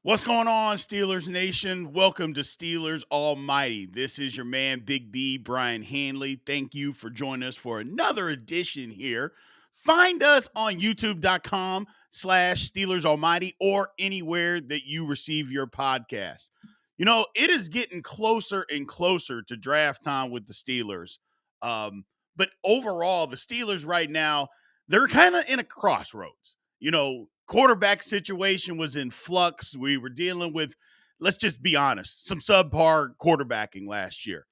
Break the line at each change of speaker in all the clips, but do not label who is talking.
What's going on, Steelers Nation? Welcome to Steelers Almighty. This is your man, Big B, Brian Hanley. Thank you for joining us for another edition here. Find us on youtube.com/Steelers Almighty or anywhere that you receive your podcast. You know, it is getting closer and closer to draft time with the Steelers. But overall, the Steelers right now, they're kind of in a crossroads. Quarterback situation was in flux. We were dealing with, let's just be honest, some subpar quarterbacking last year.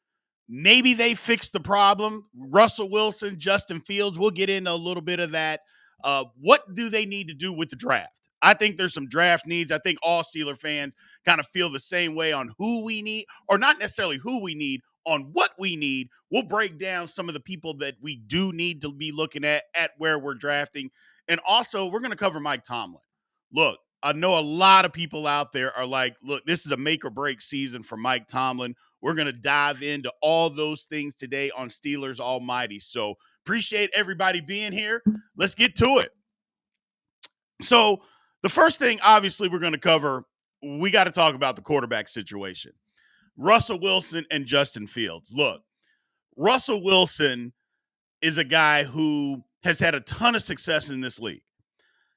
Maybe they fixed the problem. Russell Wilson, Justin Fields, we'll get into a little bit of that. What do they need to do with the draft? I think there's some draft needs. I think all Steeler fans kind of feel the same way on who we need, or not necessarily who we need, on what we need. We'll break down some of the people that we do need to be looking at where we're drafting. And also, we're going to cover Mike Tomlin. Look, I know a lot of people out there are like, look, this is a make or break season for Mike Tomlin. We're going to dive into all those things today on Steelers Almighty. So appreciate everybody being here. Let's get to it. So the first thing, obviously, we're going to cover, we got to talk about the quarterback situation. Russell Wilson and Justin Fields. Look, Russell Wilson is a guy who has had a ton of success in this league.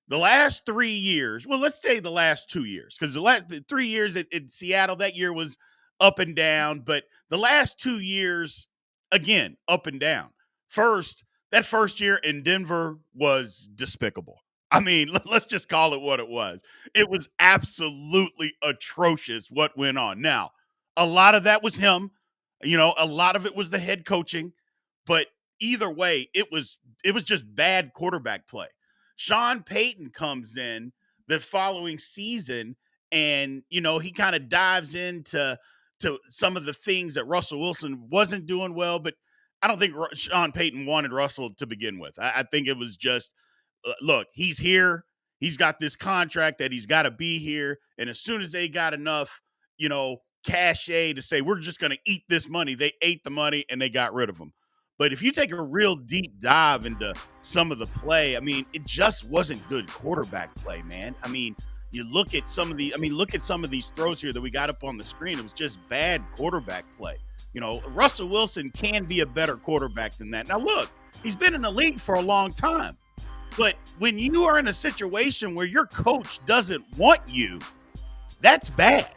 The last 3 years, well, let's say the last 2 years, because the last 3 years in Seattle, that year was up and down. But the last 2 years, again, up and down. That first year in Denver was despicable. I mean, let's just call it what it was. It was absolutely atrocious what went on. Now, a lot of that was him. A lot of it was the head coaching. But either way, it was just bad quarterback play. Sean Payton comes in the following season, and he kind of dives into some of the things that Russell Wilson wasn't doing well. But I don't think Sean Payton wanted Russell to begin with. I think it was just, look, he's here. He's got this contract that he's got to be here. And as soon as they got enough, cachet to say, we're just going to eat this money, they ate the money and they got rid of him. But if you take a real deep dive into some of the play, I mean, it just wasn't good quarterback play, man. I mean, you look at some of these throws here that we got up on the screen. It was just bad quarterback play. Russell Wilson can be a better quarterback than that. Now, look, he's been in the league for a long time. But when you are in a situation where your coach doesn't want you, that's bad.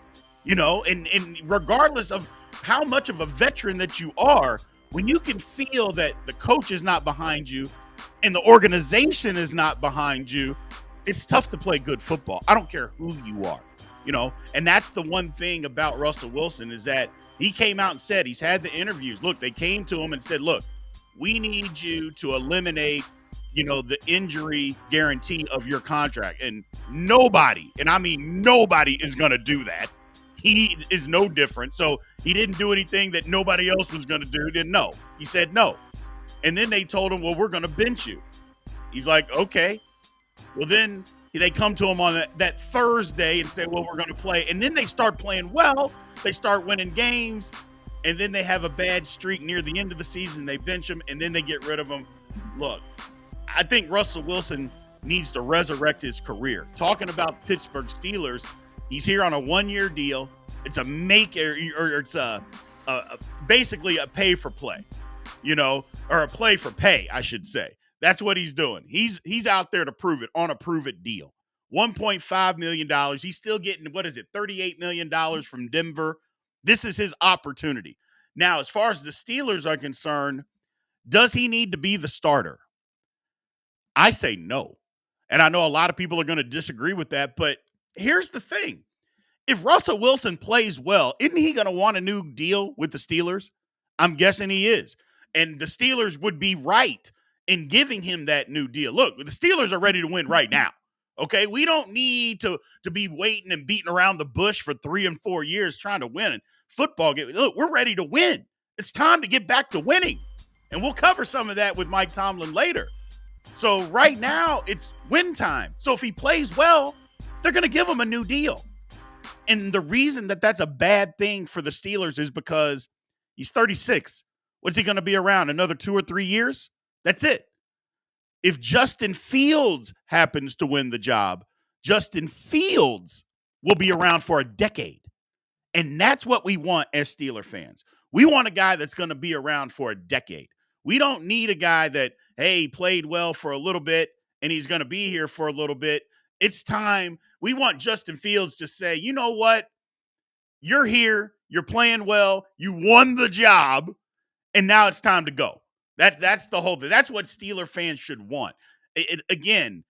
And regardless of how much of a veteran that you are, when you can feel that the coach is not behind you and the organization is not behind you, it's tough to play good football. I don't care who you are, and that's the one thing about Russell Wilson is that he came out and said, he's had the interviews. Look, they came to him and said, look, we need you to eliminate, the injury guarantee of your contract. And nobody, and I mean nobody, is going to do that. He is no different. So he didn't do anything that nobody else was going to do. He didn't know. He said no. And then they told him, well, we're going to bench you. He's like, okay. Well, then they come to him on that Thursday and say, well, we're going to play. And then they start playing well. They start winning games. And then they have a bad streak near the end of the season. They bench him, and then they get rid of him. Look, I think Russell Wilson needs to resurrect his career. Talking about Pittsburgh Steelers, he's here on a 1-year deal. It's basically a pay for play, or a play for pay, I should say. That's what he's doing. He's out there to prove it on a prove it deal. $1.5 million. He's still getting, $38 million from Denver. This is his opportunity. Now, as far as the Steelers are concerned, does he need to be the starter? I say no. And I know a lot of people are going to disagree with that, but here's the thing. If Russell Wilson plays well, isn't he going to want a new deal with the Steelers? I'm guessing he is. And the Steelers would be right in giving him that new deal. Look, the Steelers are ready to win right now. Okay, we don't need to be waiting and beating around the bush for 3 and 4 years trying to win a football game. Look, we're ready to win. It's time to get back to winning. And we'll cover some of that with Mike Tomlin later. So right now, it's win time. So if he plays well, they're going to give him a new deal. And the reason that that's a bad thing for the Steelers is because he's 36. What's he going to be around? Another 2 or 3 years? That's it. If Justin Fields happens to win the job, Justin Fields will be around for a decade. And that's what we want as Steeler fans. We want a guy that's going to be around for a decade. We don't need a guy that, hey, played well for a little bit and he's going to be here for a little bit. It's time. We want Justin Fields to say, you know what? You're here. You're playing well. You won the job. And now it's time to go. That's the whole thing. That's what Steeler fans should want. Again,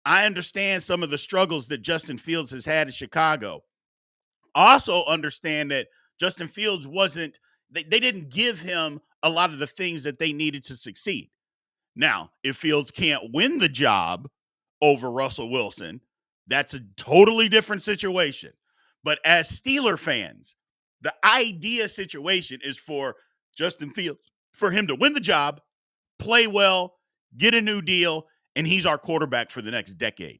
I understand some of the struggles that Justin Fields has had in Chicago. Also understand that Justin Fields they didn't give him a lot of the things that they needed to succeed. Now, if Fields can't win the job over Russell Wilson, that's a totally different situation. But as Steeler fans, the idea situation is for Justin Fields, for him to win the job, play well, get a new deal, and he's our quarterback for the next decade.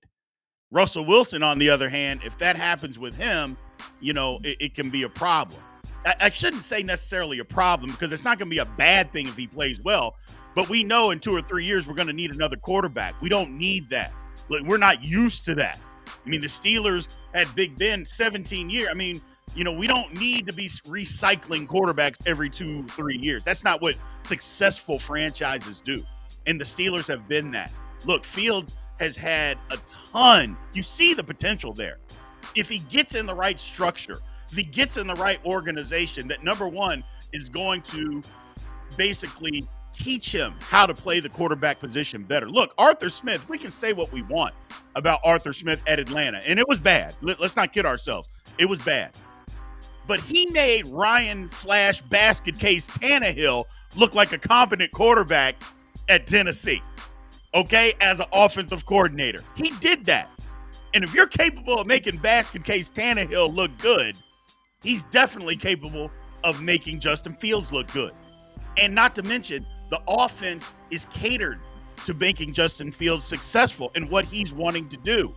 Russell Wilson, on the other hand, if that happens with him, it can be a problem. I shouldn't say necessarily a problem because it's not going to be a bad thing if he plays well. But we know in 2 or 3 years, we're going to need another quarterback. We don't need that. We're not used to that. I mean, the Steelers had Big Ben 17 years. I mean, we don't need to be recycling quarterbacks every 2-3 years. That's not what successful franchises do. And the Steelers have been that. Look, Fields has had a ton. You see the potential there. If he gets in the right structure, if he gets in the right organization, that number one is going to basically teach him how to play the quarterback position better. Look, Arthur Smith, we can say what we want about Arthur Smith at Atlanta, and it was bad. Let's not kid ourselves. It was bad. But he made Ryan/basket case Tannehill look like a competent quarterback at Tennessee, okay, as an offensive coordinator. He did that. And if you're capable of making basket case Tannehill look good, he's definitely capable of making Justin Fields look good. And not to mention, the offense is catered to making Justin Fields successful in what he's wanting to do.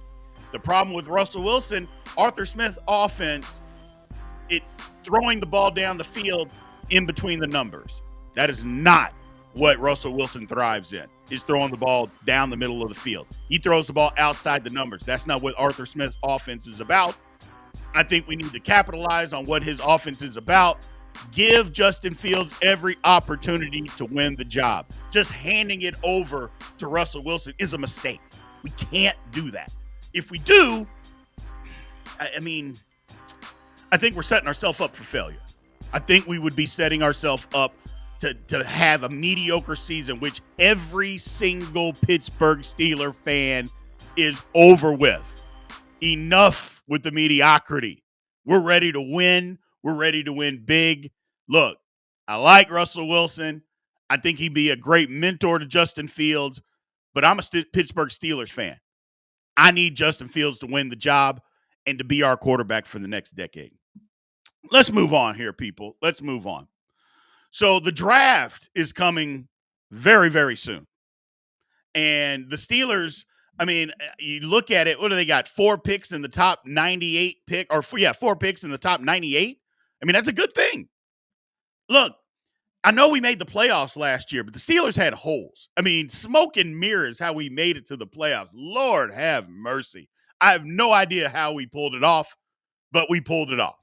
The problem with Russell Wilson, Arthur Smith's offense, it throwing the ball down the field in between the numbers. That is not what Russell Wilson thrives in, is throwing the ball down the middle of the field. He throws the ball outside the numbers. That's not what Arthur Smith's offense is about. I think we need to capitalize on what his offense is about. Give Justin Fields every opportunity to win the job. Just handing it over to Russell Wilson is a mistake. We can't do that. If we do, I think we're setting ourselves up for failure. I think we would be setting ourselves up to have a mediocre season, which every single Pittsburgh Steeler fan is over with. Enough with the mediocrity. We're ready to win. We're ready to win big. Look, I like Russell Wilson. I think he'd be a great mentor to Justin Fields, but I'm a Pittsburgh Steelers fan. I need Justin Fields to win the job and to be our quarterback for the next decade. Let's move on here, people. Let's move on. So the draft is coming very, very soon. And the Steelers, you look at it, what do they got? 4 picks in the top 98 pick, 4 picks in the top 98. That's a good thing. Look, I know we made the playoffs last year, but the Steelers had holes. Smoke and mirrors how we made it to the playoffs. Lord have mercy. I have no idea how we pulled it off, but we pulled it off.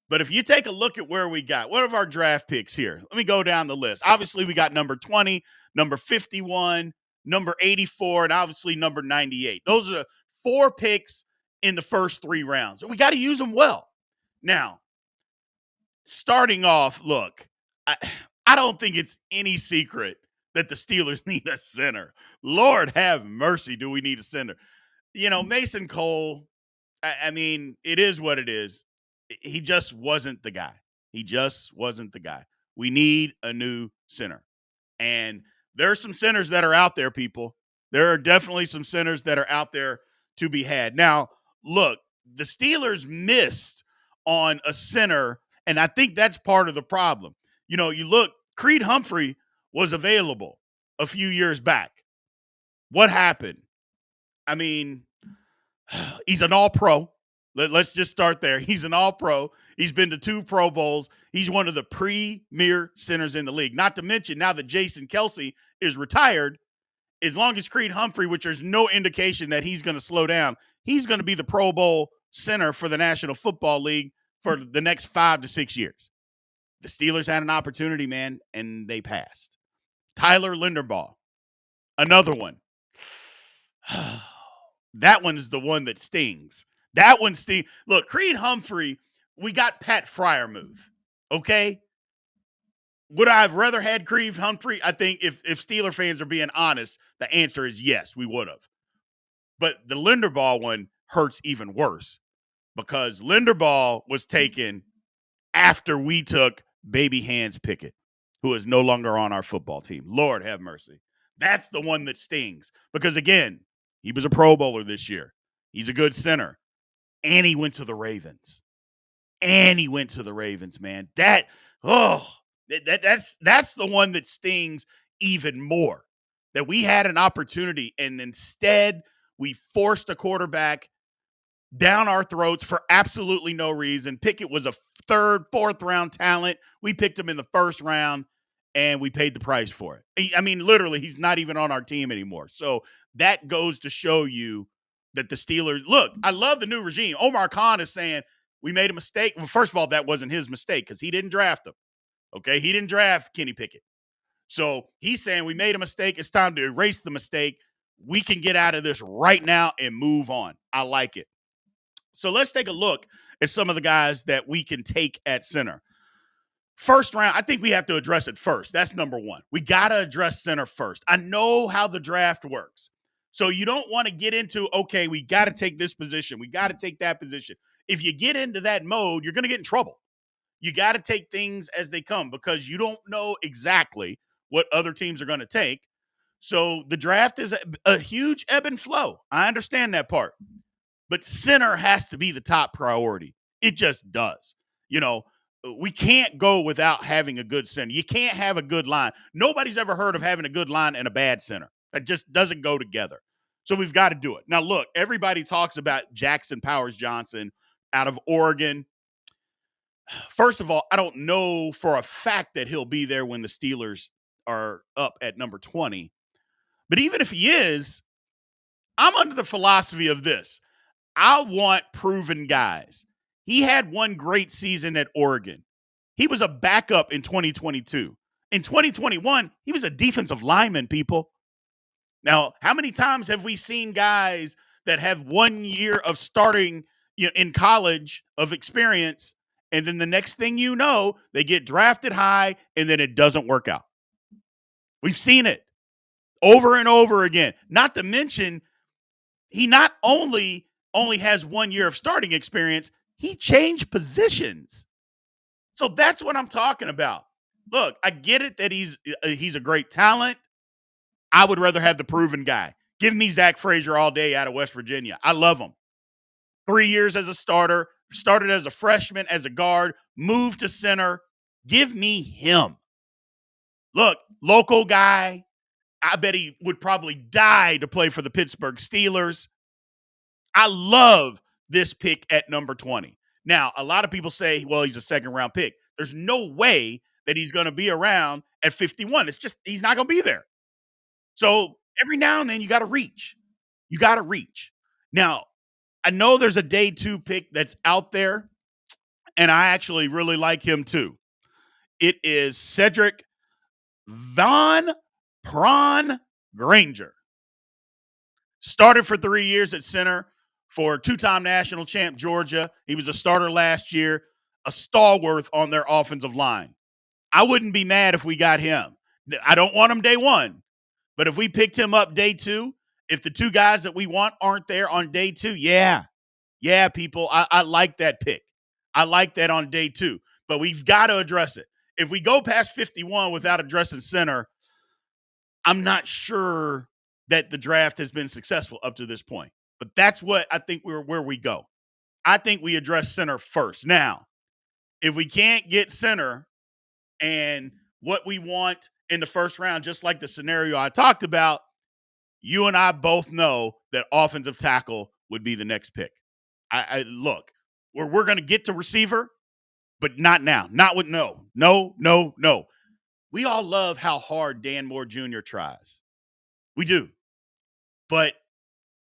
But if you take a look at where we got, what are our draft picks here? Let me go down the list. Obviously, we got number 20, number 51, number 84, and obviously number 98. Those are 4 picks in the first 3 rounds. We got to use them well. Now, starting off, look, I don't think it's any secret that the Steelers need a center. Lord have mercy, do we need a center? Mason Cole, it is what it is. He just wasn't the guy. We need a new center. And there are some centers that are out there, people. There are definitely some centers that are out there to be had. Now, look, the Steelers missed on a center, and I think that's part of the problem. You look, Creed Humphrey was available a few years back. What happened? He's an all-pro. Let's just start there. He's an all-pro. He's been to 2 Pro Bowls. He's one of the premier centers in the league. Not to mention, now that Jason Kelce is retired, as long as Creed Humphrey, which there's no indication that he's going to slow down, he's going to be the Pro Bowl center for the National Football League for the next 5 to 6 years. The Steelers had an opportunity, man, and they passed. Tyler Linderbaugh, another one. That one is the one that stings. That one stings. Look, Creed Humphrey, we got Pat Fryermuth, okay? Would I have rather had Creed Humphrey? I think if Steeler fans are being honest, the answer is yes, we would have. But the Linderbaugh one hurts even worse because Linderbaugh was taken after we took Baby Hands Pickett, who is no longer on our football team. Lord have mercy. That's the one that stings because, again, he was a Pro Bowler this year. He's a good center. And he went to the Ravens. Man. That's the one that stings even more. That we had an opportunity, and instead we forced a quarterback down our throats for absolutely no reason. Pickett was a third, fourth round talent. We picked him in the first round, and we paid the price for it. I mean, literally, he's not even on our team anymore. So that goes to show you that the Steelers, look, I love the new regime. Omar Khan is saying we made a mistake. Well, first of all, that wasn't his mistake because he didn't draft him. Okay, he didn't draft Kenny Pickett. So he's saying we made a mistake. It's time to erase the mistake. We can get out of this right now and move on. I like it. So let's take a look at some of the guys that we can take at center. First round, I think we have to address it first. That's number one. We got to address center first. I know how the draft works. So you don't want to get into, okay, we got to take this position. We got to take that position. If you get into that mode, you're going to get in trouble. You got to take things as they come because you don't know exactly what other teams are going to take. So the draft is a huge ebb and flow. I understand that part. But center has to be the top priority. It just does. You know, we can't go without having a good center. You can't have a good line. Nobody's ever heard of having a good line and a bad center. That just doesn't go together. So we've got to do it. Now, look, everybody talks about Jackson Powers Johnson out of Oregon. First of all, I don't know for a fact that he'll be there when the Steelers are up at number 20. But even if he is, I'm under the philosophy of this. I want proven guys. He had one great season at Oregon. He was a backup in 2022. In 2021, he was a defensive lineman, people. Now, how many times have we seen guys that have 1 year of starting in college of experience, and then the next thing you know, they get drafted high, and then it doesn't work out? We've seen it over and over again. Not to mention, he not only has 1 year of starting experience, he changed positions. So that's what I'm talking about. Look, I get it that he's a great talent. I would rather have the proven guy. Give me Zach Frazier all day out of West Virginia. I love him. 3 years as a starter, started as a freshman, as a guard, moved to center. Give me him. Look, local guy. I bet he would probably die to play for the Pittsburgh Steelers. I love this pick at number 20. Now, a lot of people say, well, he's a second-round pick. There's no way that he's going to be around at 51. It's just he's not going to be there. So every now and then you got to reach. You got to reach. Now, I know there's a day 2 pick that's out there, and I actually really like him too. It is Cedric Von Prawn Granger. Started for 3 years at center for two-time national champ Georgia. He was a starter last year, a stalwart on their offensive line. I wouldn't be mad if we got him. I don't want him day 1, but if we picked him up day 2, if the two guys that we want aren't there on day 2, yeah, people, I like that pick. I like that on day 2, but we've got to address it. If we go past 51 without addressing center, I'm not sure that the draft has been successful up to this point. But that's what I think where we go. I think we address center first. Now, if we can't get center and what we want in the first round, just like the scenario I talked about, you and I both know that offensive tackle would be the next pick. I look, we're going to get to receiver, but not now. Not with no. We all love how hard Dan Moore Jr. tries. We do. But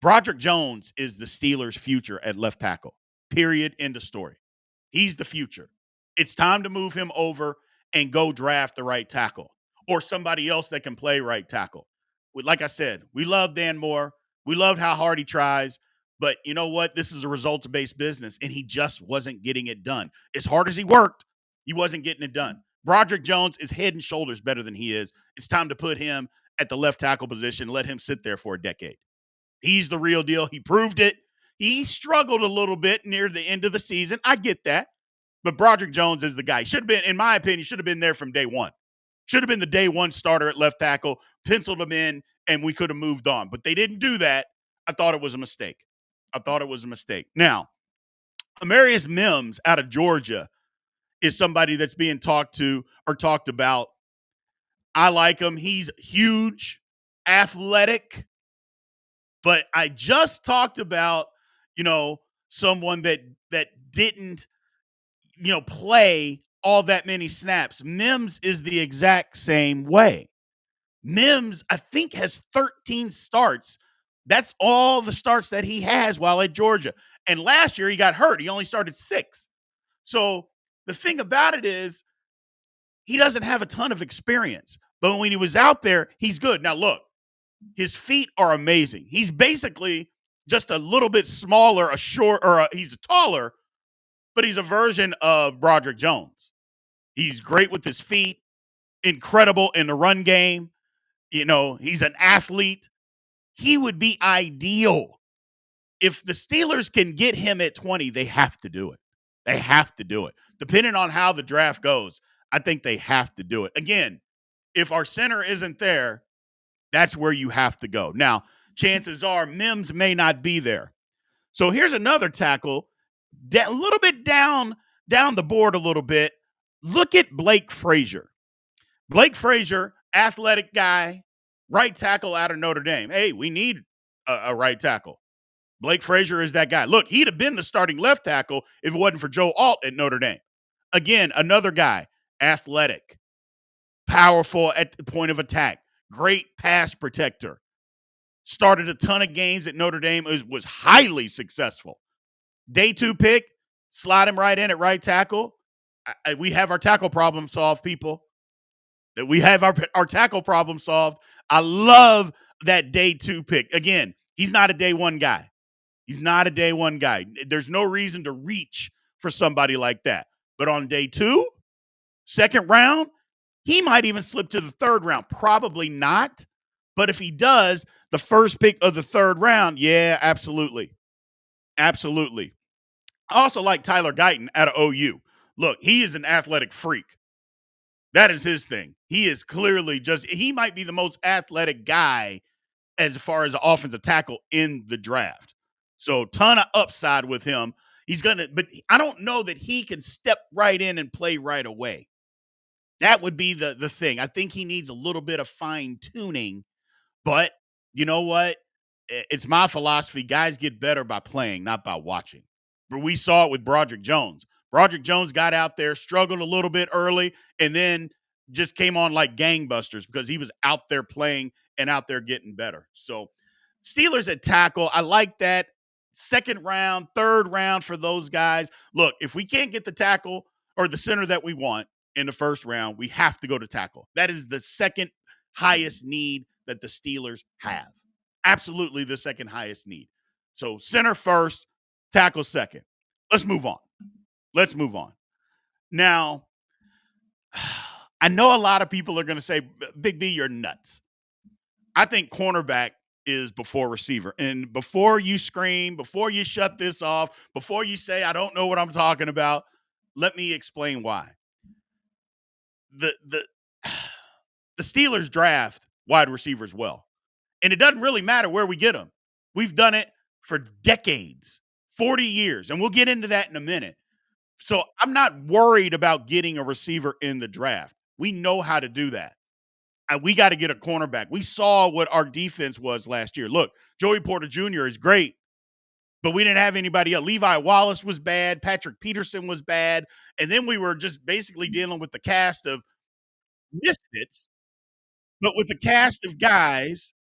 Broderick Jones is the Steelers' future at left tackle. Period. End of story. He's the future. It's time to move him over and go draft the right tackle or somebody else that can play right tackle. Like I said, we love Dan Moore. We love how hard he tries. But you know what? This is a results based business, and he just wasn't getting it done. As hard as he worked, he wasn't getting it done. Broderick Jones is head and shoulders better than he is. It's time to put him at the left tackle position and let him sit there for a decade. He's the real deal. He proved it. He struggled a little bit near the end of the season. I get that. But Broderick Jones is the guy. Should have been, in my opinion, should have been there from day one. Should have been the day one starter at left tackle, penciled him in, and we could have moved on. But they didn't do that. I thought it was a mistake. I thought it was a mistake. Now, Amarius Mims out of Georgia is somebody that's being talked to or talked about. I like him. He's huge, athletic, but I just talked about, someone that didn't, play all that many snaps. Mims is the exact same way. Mims, I think, has 13 starts. That's all the starts that he has while at Georgia. And last year he got hurt. He only started 6. So the thing about it is he doesn't have a ton of experience. But when he was out there, he's good. Now, look, his feet are amazing. He's basically just a little bit smaller, he's taller, but he's a version of Broderick Jones. He's great with his feet, incredible in the run game. He's an athlete. He would be ideal. If the Steelers can get him at 20, they have to do it. They have to do it. Depending on how the draft goes, I think they have to do it. Again, if our center isn't there, that's where you have to go. Now, chances are Mims may not be there. So here's another tackle, a little bit down the board a little bit. Look at Blake Frazier. Blake Frazier, athletic guy, right tackle out of Notre Dame. Hey, we need a right tackle. Blake Frazier is that guy. Look, he'd have been the starting left tackle if it wasn't for Joe Alt at Notre Dame. Again, another guy, athletic, powerful at the point of attack, great pass protector. Started a ton of games at Notre Dame, was highly successful. Day 2 pick, slide him right in at right tackle. We have our tackle problem solved, people. That we have our tackle problem solved. I love that day 2 pick. Again, he's not a day 1 guy. He's not a day 1 guy. There's no reason to reach for somebody like that. But on day 2, second round, he might even slip to the 3rd round. Probably not. But if he does, the first pick of the 3rd round, yeah, absolutely. Absolutely. I also like Tyler Guyton out of OU. Look, he is an athletic freak. That is his thing. He is clearly he might be the most athletic guy as far as the offensive tackle in the draft. So ton of upside with him. But I don't know that he can step right in and play right away. That would be the thing. I think he needs a little bit of fine tuning, but you know what? It's my philosophy. Guys get better by playing, not by watching. But we saw it with Broderick Jones. Broderick Jones got out there, struggled a little bit early, and then just came on like gangbusters because he was out there playing and out there getting better. So Steelers at tackle, I like that. 2nd round, 3rd round for those guys. Look, if we can't get the tackle or the center that we want in the 1st round, we have to go to tackle. That is the 2nd highest need that the Steelers have. Absolutely the 2nd highest need. So center 1st, tackle 2nd. Let's move on. Now, I know a lot of people are going to say, Big B, you're nuts. I think cornerback is before receiver. And before you scream, before you shut this off, before you say, I don't know what I'm talking about, let me explain why. The Steelers draft wide receivers well. And it doesn't really matter where we get them. We've done it for decades, 40 years. And we'll get into that in a minute. So I'm not worried about getting a receiver in the draft. We know how to do that. We got to get a cornerback. We saw what our defense was last year. Look, Joey Porter Jr. is great, but we didn't have anybody else. Levi Wallace was bad. Patrick Peterson was bad. And then we were just basically dealing with the cast of misfits, but with the cast of guys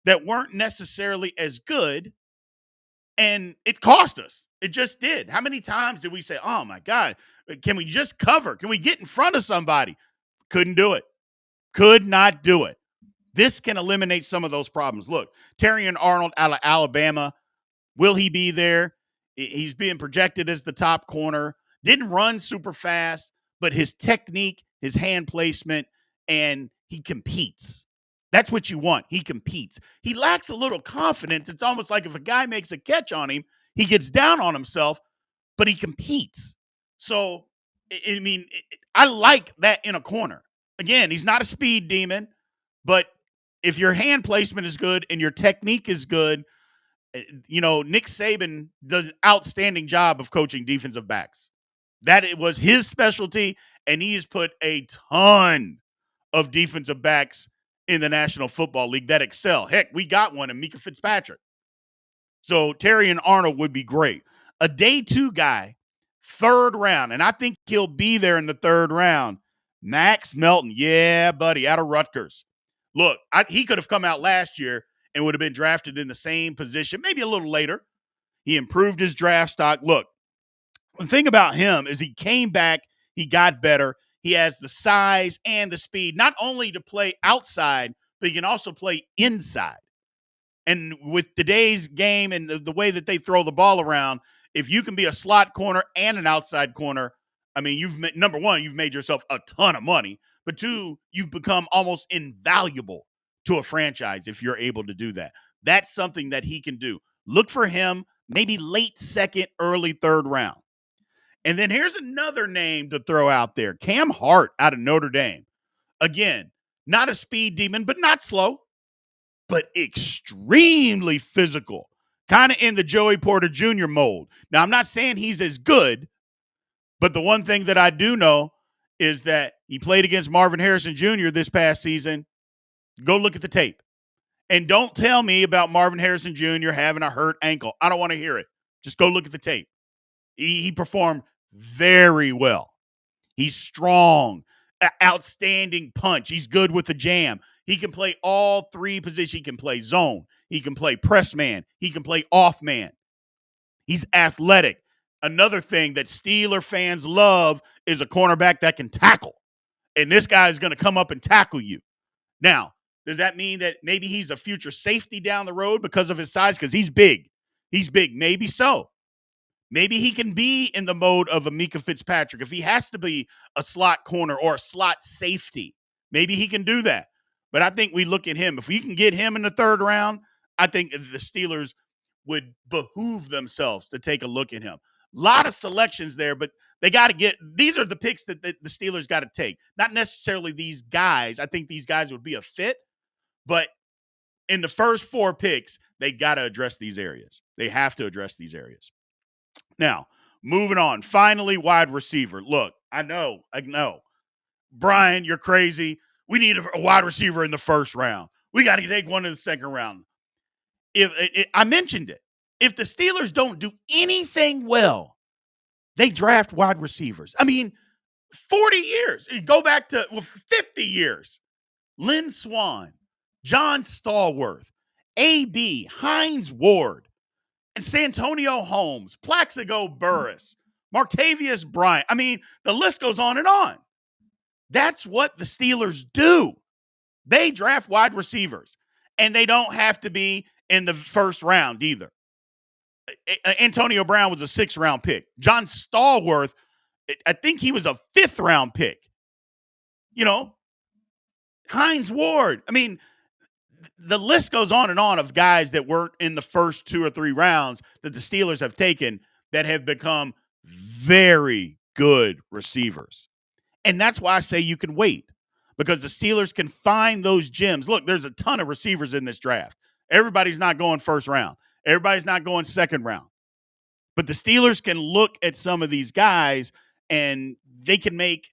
that weren't necessarily as good. And it cost us. It just did. How many times did we say, oh my God, can we just cover? Can we get in front of somebody? Couldn't do it. Could not do it. This can eliminate some of those problems. Look, Terrion Arnold out of Alabama, will he be there? He's being projected as the top corner. Didn't run super fast, but his technique, his hand placement, and he competes. That's what you want. He competes. He lacks a little confidence. It's almost like if a guy makes a catch on him, he gets down on himself, but he competes. So, I mean, I like that in a corner. Again, he's not a speed demon, but if your hand placement is good and your technique is good, Nick Saban does an outstanding job of coaching defensive backs. That it was his specialty, and he has put a ton of defensive backs in the National Football League that excel. Heck, we got one in Mika Fitzpatrick. So Terrion Arnold would be great. A day 2 guy, 3rd round, and I think he'll be there in the 3rd round. Max Melton, yeah, buddy, out of Rutgers. Look, he could have come out last year and would have been drafted in the same position, maybe a little later. He improved his draft stock. Look, the thing about him is he came back, he got better. He has the size and the speed, not only to play outside, but he can also play inside. And with today's game and the way that they throw the ball around, if you can be a slot corner and an outside corner, I mean, number one, you've made yourself a ton of money, but 2, you've become almost invaluable to a franchise if you're able to do that. That's something that he can do. Look for him maybe late 2nd, early 3rd round. And then here's another name to throw out there. Cam Hart out of Notre Dame. Again, not a speed demon, but not slow, but extremely physical, kind of in the Joey Porter Jr. mold. Now, I'm not saying he's as good, but the one thing that I do know is that he played against Marvin Harrison Jr. this past season. Go look at the tape. And don't tell me about Marvin Harrison Jr. having a hurt ankle. I don't want to hear it. Just go look at the tape. He performed very well. He's strong, outstanding punch. He's good with the jam. He can play all 3 positions. He can play zone. He can play press man. He can play off man. He's athletic. Another thing that Steeler fans love is a cornerback that can tackle. And this guy is going to come up and tackle you. Now, does that mean that maybe he's a future safety down the road because of his size? Because he's big. He's big. Maybe so. Maybe he can be in the mode of a Mika Fitzpatrick. If he has to be a slot corner or a slot safety, maybe he can do that. But I think we look at him. If we can get him in the 3rd round, I think the Steelers would behoove themselves to take a look at him. A lot of selections there, but they got to get – these are the picks that the Steelers got to take. Not necessarily these guys. I think these guys would be a fit, but in the first 4 picks, they got to address these areas. They have to address these areas. Now, moving on. Finally, wide receiver. Look, I know. Brian, you're crazy. We need a wide receiver in the 1st round. We got to take one in the 2nd round. I mentioned it. If the Steelers don't do anything well, they draft wide receivers. I mean, 40 years. Go back to 50 years. Lynn Swann, John Stallworth, A.B., Hines Ward, and Santonio Holmes, Plaxico Burress, Martavius Bryant. I mean, the list goes on and on. That's what the Steelers do. They draft wide receivers, and they don't have to be in the 1st round either. Antonio Brown was a 6th round pick. John Stallworth, I think he was a 5th round pick. Hines Ward. I mean, the list goes on and on of guys that weren't in the first 2 or 3 rounds that the Steelers have taken that have become very good receivers. And that's why I say you can wait, because the Steelers can find those gems. Look, there's a ton of receivers in this draft. Everybody's not going 1st round. Everybody's not going 2nd round. But the Steelers can look at some of these guys and they can make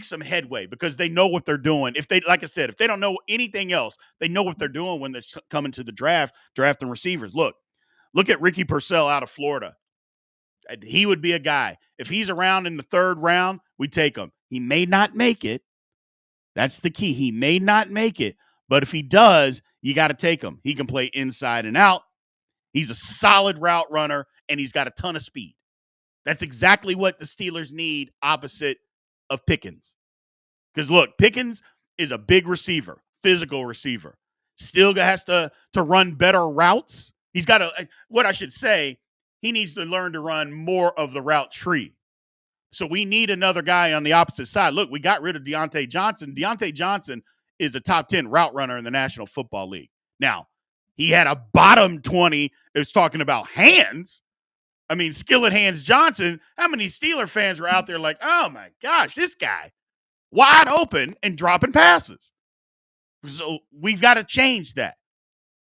some headway because they know what they're doing. If they, like I said, if they don't know anything else, they know what they're doing when they're coming to the draft, drafting receivers. Look at Ricky Purcell out of Florida. He would be a guy. If he's around in the 3rd round, we take him. He may not make it. That's the key. He may not make it. But if he does, you got to take him. He can play inside and out. He's a solid route runner, and he's got a ton of speed. That's exactly what the Steelers need opposite of Pickens. Because look, Pickens is a big receiver, physical receiver. Still has to run better routes. He's got to, what I should say, he needs to learn to run more of the route tree. So we need another guy on the opposite side. Look, we got rid of Deontay Johnson. Deontay Johnson is a top 10 route runner in the National Football League. Now, he had a bottom 20 that was talking about hands. I mean, Skillet Hands Johnson. How many Steeler fans were out there like, oh my gosh, this guy wide open and dropping passes? So we've got to change that.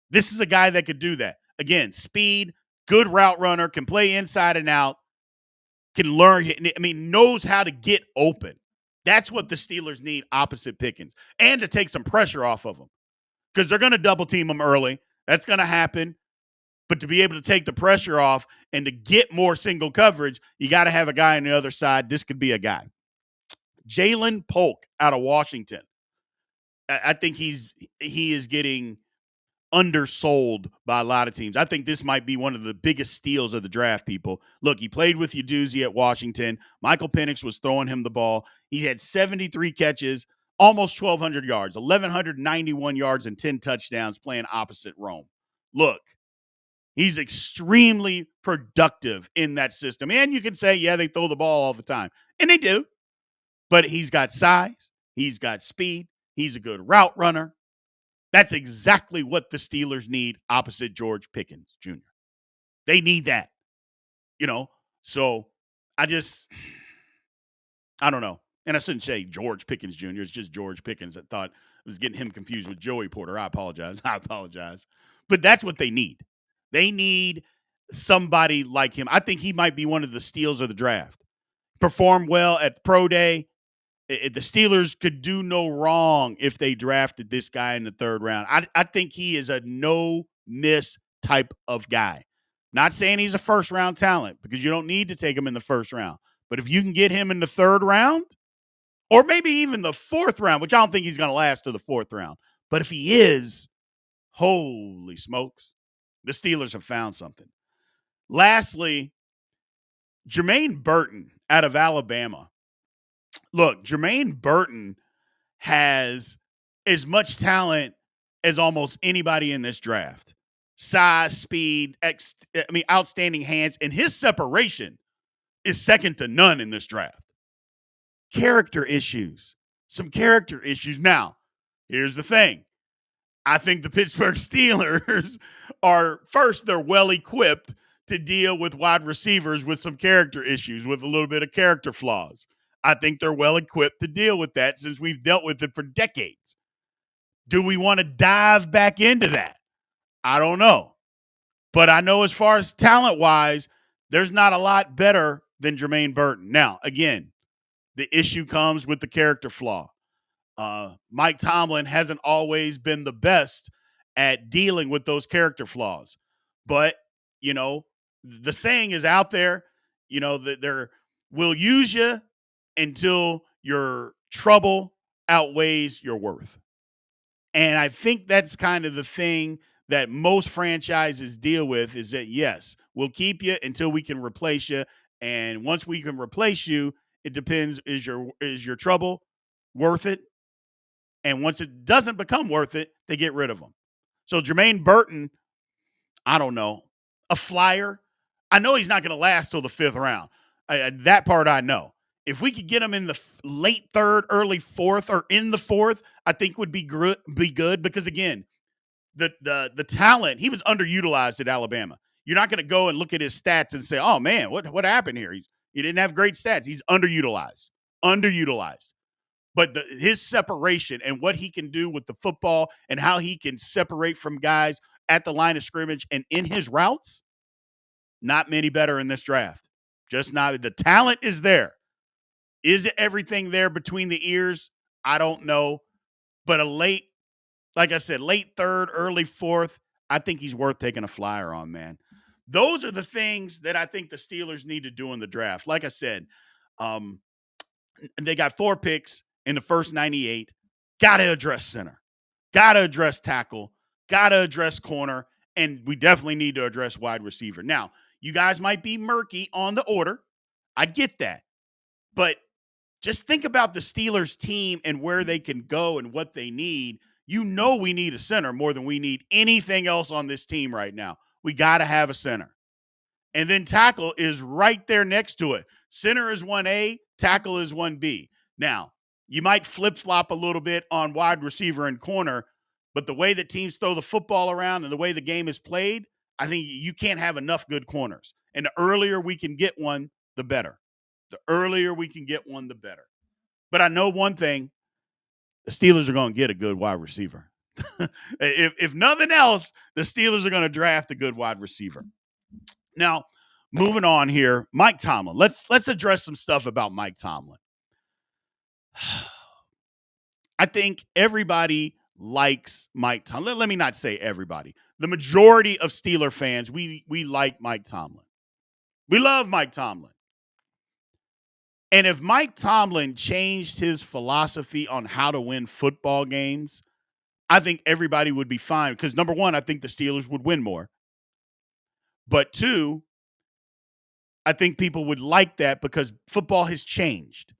This is a guy that could do that. Again, speed, good route runner, can play inside and out, can learn, I mean, knows how to get open. That's what the Steelers need opposite Pickens, and to take some pressure off of them, because they're going to double team him early. That's going to happen. But to be able to take the pressure off and to get more single coverage, you got to have a guy on the other side. This could be a guy. Jalen Polk out of Washington. I think he is getting undersold by a lot of teams. I think this might be one of the biggest steals of the draft, people. Look, he played with Uduzzi at Washington. Michael Penix was throwing him the ball. He had 73 catches, almost 1,200 yards, 1,191 yards, and 10 touchdowns playing opposite Rome. Look, he's extremely productive in that system. And you can say, yeah, they throw the ball all the time. And they do. But he's got size. He's got speed. He's a good route runner. That's exactly what the Steelers need opposite George Pickens Jr. They need that, So I don't know. And I shouldn't say George Pickens Jr. It's just George Pickens. I thought I was getting him confused with Joey Porter. I apologize. But that's what they need. They need somebody like him. I think he might be one of the steals of the draft. Performed well at Pro Day. The Steelers could do no wrong if they drafted this guy in the third round. I think he is a no-miss type of guy. Not saying he's a first-round talent, because you don't need to take him in the first round. But if you can get him in the third round, or maybe even the fourth round, which I don't think he's going to last to the fourth round. But if he is, holy smokes, the Steelers have found something. Lastly, Jermaine Burton out of Alabama. Look, Jermaine Burton has as much talent as almost anybody in this draft. Size, speed, outstanding hands, and his separation is second to none in this draft. Character issues. Some character issues. Now, here's the thing. I think the Pittsburgh Steelers they're well equipped to deal with wide receivers with some character issues, with a little bit of character flaws. I think they're well equipped to deal with that, since we've dealt with it for decades. Do we want to dive back into that? I don't know. But I know as far as talent-wise, there's not a lot better than Jermaine Burton. Now, again, the issue comes with the character flaw. Mike Tomlin hasn't always been the best at dealing with those character flaws. But, the saying is out there, that we'll use you until your trouble outweighs your worth. And I think that's kind of the thing that most franchises deal with, is that, yes, we'll keep you until we can replace you. And once we can replace you, it depends, is your trouble worth it? And once it doesn't become worth it, they get rid of them. So Jermaine Burton, I don't know, a flyer. I know he's not going to last till the fifth round. That part I know. If we could get him in the late third, early fourth, or in the fourth, I think would be good, because, again, the talent, he was underutilized at Alabama. You're not going to go and look at his stats and say, oh, man, what happened here? He didn't have great stats. He's underutilized. But his separation and what he can do with the football, and how he can separate from guys at the line of scrimmage and in his routes, not many better in this draft. Just not. The talent is there. Is it everything there between the ears? I don't know. But like I said, late third, early fourth, I think he's worth taking a flyer on, man. Those are the things that I think the Steelers need to do in the draft. Like I said, they got 4 picks in the first 98. Got to address center. Got to address tackle. Got to address corner. And we definitely need to address wide receiver. Now, you guys might be murky on the order. I get that. But just think about the Steelers team and where they can go and what they need. You know we need a center more than we need anything else on this team right now. We got to have a center. And then tackle is right there next to it. Center is 1A, tackle is 1B. Now, you might flip-flop a little bit on wide receiver and corner, but the way that teams throw the football around and the way the game is played, I think you can't have enough good corners. And the earlier we can get one, the better. The earlier we can get one, the better. But I know one thing, the Steelers are going to get a good wide receiver. if nothing else, the Steelers are going to draft a good wide receiver. Now, moving on here, Mike Tomlin. Let's address some stuff about Mike Tomlin. I think everybody likes Mike Tomlin. Let me not say everybody. The majority of Steeler fans, we like Mike Tomlin. We love Mike Tomlin. And if Mike Tomlin changed his philosophy on how to win football games, I think everybody would be fine. Because number one, I think the Steelers would win more. But two, I think people would like that because football has changed.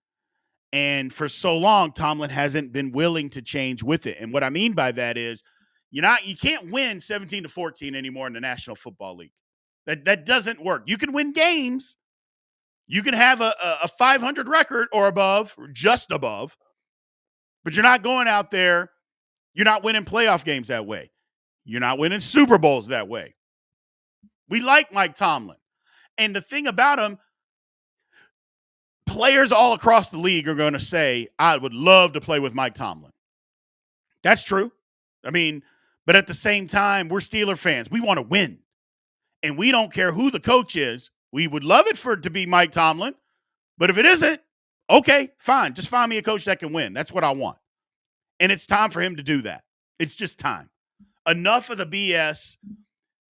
And for so long, Tomlin hasn't been willing to change with it. And what I mean by that is you can't win 17-14 anymore in the National Football League. That doesn't work. You can win games. You can have a 500 record or above, or just above, but you're not going out there. You're not winning playoff games that way. You're not winning Super Bowls that way. We like Mike Tomlin. And the thing about him, players all across the league are going to say, I would love to play with Mike Tomlin. That's true. I mean, but at the same time, we're Steeler fans. We want to win. And we don't care who the coach is. We would love it for it to be Mike Tomlin. But if it isn't, okay, fine. Just find me a coach that can win. That's what I want. And it's time for him to do that. It's just time. Enough of the BS.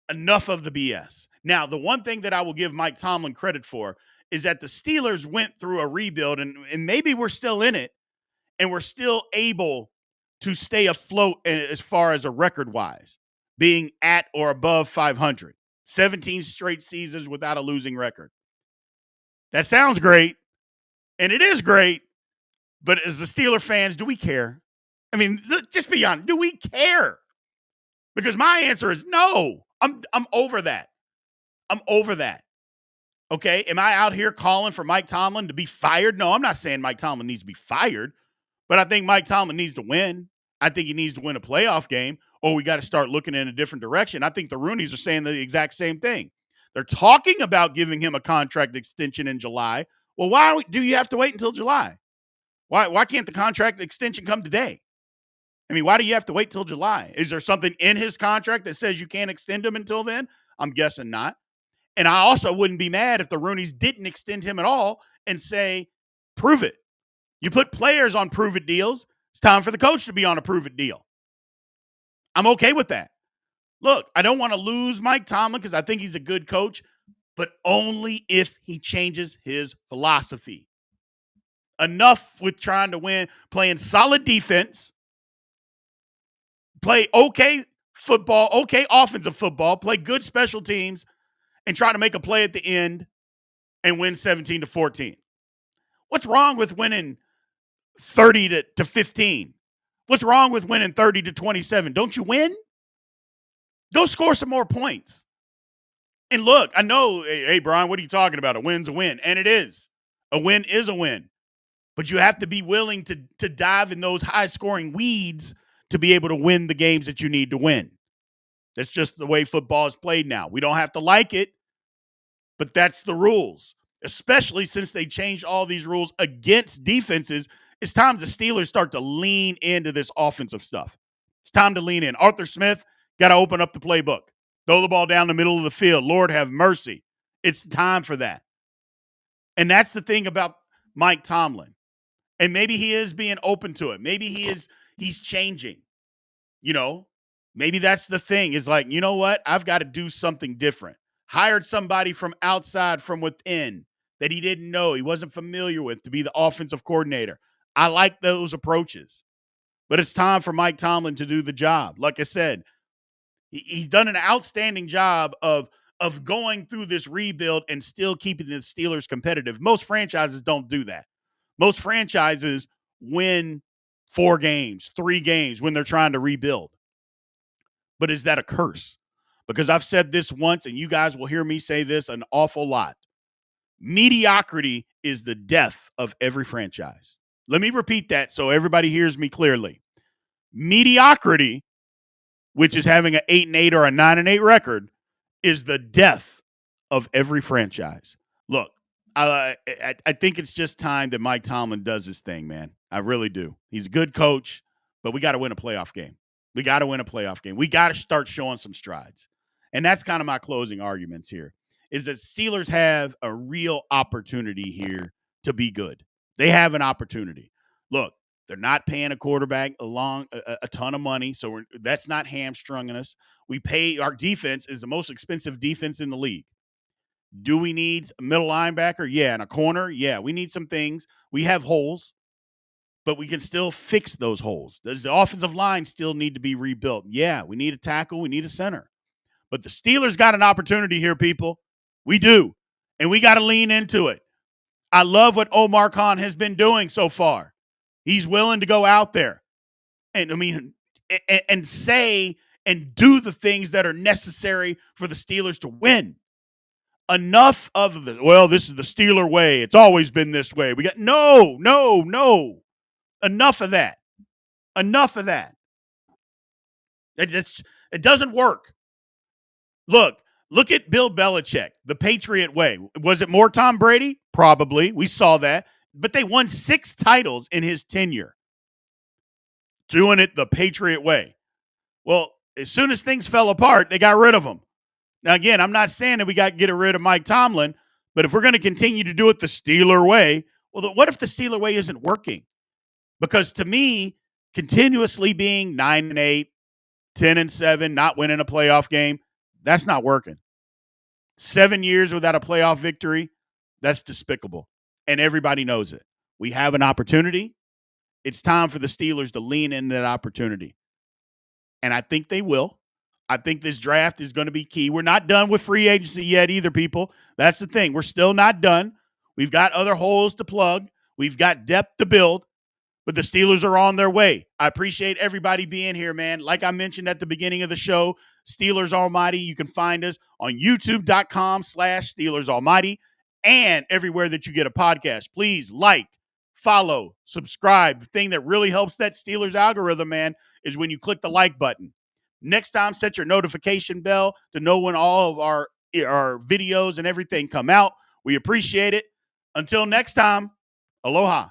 Enough of the BS. Now, the one thing that I will give Mike Tomlin credit for is that the Steelers went through a rebuild, and maybe we're still in it, and we're still able to stay afloat as far as a record-wise, being at or above 500. 17 straight seasons without a losing record. That sounds great, and it is great, but as the Steeler fans, do we care? I mean, just be honest. Do we care? Because my answer is no. I'm over that. I'm over that. Okay? Am I out here calling for Mike Tomlin to be fired? No, I'm not saying Mike Tomlin needs to be fired, but I think Mike Tomlin needs to win. I think he needs to win a playoff game, or we got to start looking in a different direction. I think the Rooneys are saying the exact same thing. They're talking about giving him a contract extension in July. Well, why do you have to wait until July? Why can't the contract extension come today? I mean, why do you have to wait till July? Is there something in his contract that says you can't extend him until then? I'm guessing not. And I also wouldn't be mad if the Rooneys didn't extend him at all and say, prove it. You put players on prove-it deals. It's time for the coach to be on a prove-it deal. I'm okay with that. Look, I don't want to lose Mike Tomlin because I think he's a good coach, but only if he changes his philosophy. Enough with trying to win, playing solid defense, play okay football, okay offensive football, play good special teams, and try to make a play at the end and win 17-14. What's wrong with winning 30 to 15? What's wrong with winning 30-27? Don't you win? Go score some more points. And look, I know, hey, Brian, what are you talking about? A win's a win. And it is. A win is a win. But you have to be willing to dive in those high-scoring weeds to be able to win the games that you need to win. That's just the way football is played now. We don't have to like it, but that's the rules, especially since they changed all these rules against defenses. It's time the Steelers start to lean into this offensive stuff. It's time to lean in. Arthur Smith got to open up the playbook. Throw the ball down the middle of the field. Lord have mercy. It's time for that. And that's the thing about Mike Tomlin. And maybe he is being open to it. Maybe he's changing. You know, maybe that's the thing is like, you know what? I've got to do something different. Hired somebody from outside, from within that he didn't know, he wasn't familiar with to be the offensive coordinator. I like those approaches. But it's time for Mike Tomlin to do the job. Like I said, He's done an outstanding job of going through this rebuild and still keeping the Steelers competitive. Most franchises don't do that. Most franchises win 4 games, 3 games when they're trying to rebuild. But is that a curse? Because I've said this once, and you guys will hear me say this an awful lot. Mediocrity is the death of every franchise. Let me repeat that so everybody hears me clearly. Mediocrity, which is having an 8-8 or a 9-8 record, is the death of every franchise. Look, I think it's just time that Mike Tomlin does his thing, man. I really do. He's a good coach, but we got to win a playoff game. We got to win a playoff game. We got to start showing some strides. And that's kind of my closing arguments here, is that Steelers have a real opportunity here to be good. They have an opportunity. Look, they're not paying a quarterback a ton of money, so that's not hamstringing us. Our defense is the most expensive defense in the league. Do we need a middle linebacker? Yeah. And a corner? Yeah. We need some things. We have holes, but we can still fix those holes. Does the offensive line still need to be rebuilt? Yeah. We need a tackle. We need a center. But the Steelers got an opportunity here, people. We do. And we got to lean into it. I love what Omar Khan has been doing so far. He's willing to go out there and say and do the things that are necessary for the Steelers to win. Enough of this is the Steeler way. It's always been this way. We got no. Enough of that. It doesn't work. Look at Bill Belichick, the Patriot way. Was it more Tom Brady? Probably. We saw that. But they won 6 titles in his tenure. Doing it the Patriot way. Well, as soon as things fell apart, they got rid of him. Now, again, I'm not saying that we got to get rid of Mike Tomlin, but if we're going to continue to do it the Steeler way, well, what if the Steeler way isn't working? Because to me, continuously being 9-8, 10-7, not winning a playoff game, that's not working. 7 years without a playoff victory, that's despicable. And everybody knows it. We have an opportunity. It's time for the Steelers to lean into that opportunity. And I think they will. I think this draft is going to be key. We're not done with free agency yet either, people. That's the thing. We're still not done. We've got other holes to plug. We've got depth to build. But the Steelers are on their way. I appreciate everybody being here, man. Like I mentioned at the beginning of the show, Steelers Almighty. You can find us on youtube.com/Steelers Almighty and everywhere that you get a podcast. Please like, follow, subscribe. The thing that really helps that Steelers algorithm, man, is when you click the like button. Next time, set your notification bell to know when all of our videos and everything come out. We appreciate it. Until next time, aloha.